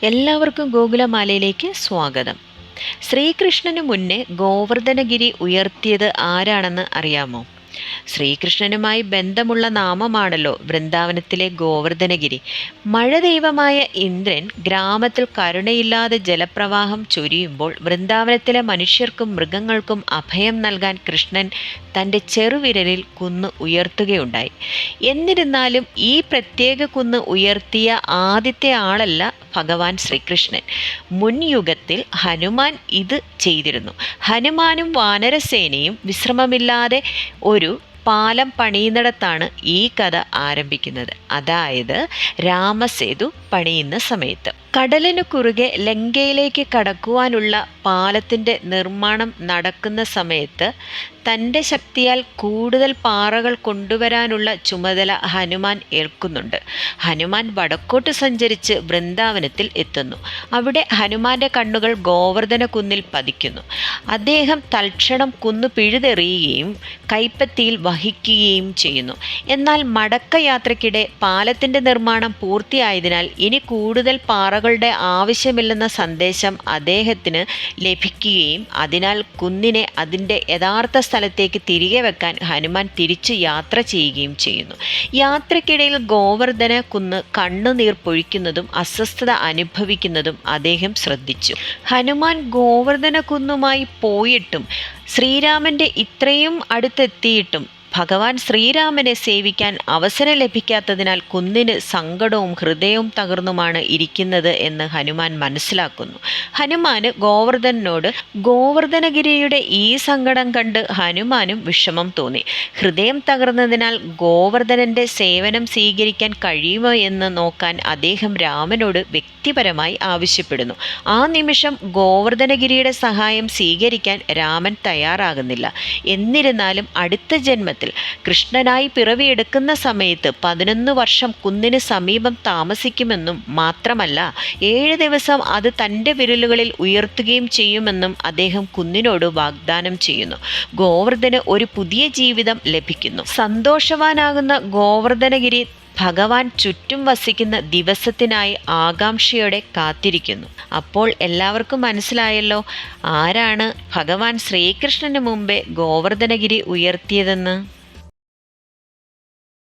എല്ലാവർക്കും ഗോകുലമാലയിലേക്ക് സ്വാഗതം. ശ്രീകൃഷ്ണന് മുന്നേ ഗോവർദ്ധനഗിരി ഉയർത്തിയത് ആരാണെന്ന് അറിയാമോ? ശ്രീകൃഷ്ണനുമായി ബന്ധമുള്ള നാമമാണല്ലോ വൃന്ദാവനത്തിലെ ഗോവർദ്ധനഗിരി. മഴ ദൈവമായ ഇന്ദ്രൻ ഗ്രാമത്തിൽ കരുണയില്ലാതെ ജലപ്രവാഹം ചൊരിയുമ്പോൾ വൃന്ദാവനത്തിലെ മനുഷ്യർക്കും മൃഗങ്ങൾക്കും അഭയം നൽകാൻ കൃഷ്ണൻ തൻ്റെ ചെറുവിരലിൽ കുന്ന് ഉയർത്തുകയുണ്ടായി. എന്നിരുന്നാലും ഈ പ്രത്യേക കുന്ന് ഉയർത്തിയ ആദ്യത്തെ ആളല്ല ഭഗവാൻ ശ്രീകൃഷ്ണൻ. മുൻയുഗത്തിൽ ഹനുമാൻ ഇത് ചെയ്തിരുന്നു. ഹനുമാനും വാനരസേനയും വിശ്രമമില്ലാതെ ഒരു പാലം പണിയുന്നിടത്താണ് ഈ കഥ ആരംഭിക്കുന്നത്. അതായത് രാമസേതു പണിയുന്ന സമയത്ത്. കടലിനു കുറുകെ ലങ്കയിലേക്ക് കടക്കുവാനുള്ള പാലത്തിൻ്റെ നിർമ്മാണം നടക്കുന്ന സമയത്ത് തൻ്റെ ശക്തിയാൽ കൂടുതൽ പാറകൾ കൊണ്ടുവരാനുള്ള ചുമതല ഹനുമാൻ ഏൽക്കുന്നുണ്ട്. ഹനുമാൻ വടക്കോട്ട് സഞ്ചരിച്ച് വൃന്ദാവനത്തിൽ എത്തുന്നു. അവിടെ ഹനുമാന്റെ കണ്ണുകൾ ഗോവർദ്ധന കുന്നിൽ പതിക്കുന്നു. അദ്ദേഹം തൽക്ഷണം കുന്നു പിഴുതെറിയുകയും കൈപ്പത്തിയിൽ വഹിക്കുകയും ചെയ്യുന്നു. എന്നാൽ മടക്കയാത്രയ്ക്കിടെ പാലത്തിൻ്റെ നിർമ്മാണം പൂർത്തിയായതിനാൽ ഇനി കൂടുതൽ പാറകളുടെ ആവശ്യമില്ലെന്ന സന്ദേശം അദ്ദേഹത്തിന് ലഭിക്കുകയും അതിനാൽ കുന്നിനെ അതിൻ്റെ യഥാർത്ഥ സ്ഥലത്തേക്ക് തിരികെ വെക്കാൻ ഹനുമാൻ തിരിച്ചു യാത്ര ചെയ്യുകയും ചെയ്യുന്നു. യാത്രക്കിടയിൽ ഗോവർദ്ധന കുന്ന് കണ്ണുനീർ പൊഴിക്കുന്നതും അസ്വസ്ഥത അനുഭവിക്കുന്നതും അദ്ദേഹം ശ്രദ്ധിച്ചു. ഹനുമാൻ ഗോവർദ്ധന കുന്നുമായി പോയിട്ടും ശ്രീരാമൻ്റെ ഇത്രയും അടുത്തെത്തിയിട്ടും ഭഗവാൻ ശ്രീരാമനെ സേവിക്കാൻ അവസരം ലഭിക്കാത്തതിനാൽ കുന്നിന് സങ്കടവും ഹൃദയവും തകർന്നുമാണ് ഇരിക്കുന്നത് എന്ന് ഹനുമാൻ മനസ്സിലാക്കുന്നു. ഹനുമാന് ഗോവർദ്ധനോട് ഗോവർദ്ധനഗിരിയുടെ ഈ സങ്കടം കണ്ട് ഹനുമാനും വിഷമം തോന്നി. ഹൃദയം തകർന്നതിനാൽ ഗോവർദ്ധനന്റെ സേവനം സ്വീകരിക്കാൻ കഴിയുമോ എന്ന് നോക്കാൻ അദ്ദേഹം രാമനോട് വ്യക്തിപരമായി ആവശ്യപ്പെടുന്നു. ആ നിമിഷം ഗോവർദ്ധനഗിരിയുടെ സഹായം സ്വീകരിക്കാൻ രാമൻ തയ്യാറാകുന്നില്ല. എന്നിരുന്നാലും അടുത്ത ജന്മത്തിൽ കൃഷ്ണനായി പിറവിയെടുക്കുന്ന സമയത്ത് 11 വർഷം കുന്നിന് സമീപം താമസിക്കുമെന്നും മാത്രമല്ല 7 ദിവസം അത് തൻ്റെ വിരലുകളിൽ ഉയർത്തുകയും ചെയ്യുമെന്നും അദ്ദേഹം കുന്നിനോട് വാഗ്ദാനം ചെയ്യുന്നു. ഗോവർദ്ധന് ഒരു പുതിയ ജീവിതം ലഭിക്കുന്നു. സന്തോഷവാനാകുന്ന ഗോവർദ്ധനഗിരി ഭഗവാൻ ചുറ്റും വസിക്കുന്ന ദിവസത്തിനായി ആകാംക്ഷയോടെ കാത്തിരിക്കുന്നു. അപ്പോൾ എല്ലാവർക്കും മനസ്സിലായല്ലോ ആരാണ് ഭഗവാൻ ശ്രീകൃഷ്ണന് മുമ്പേ ഗോവർദ്ധനഗിരി ഉയർത്തിയതെന്ന്.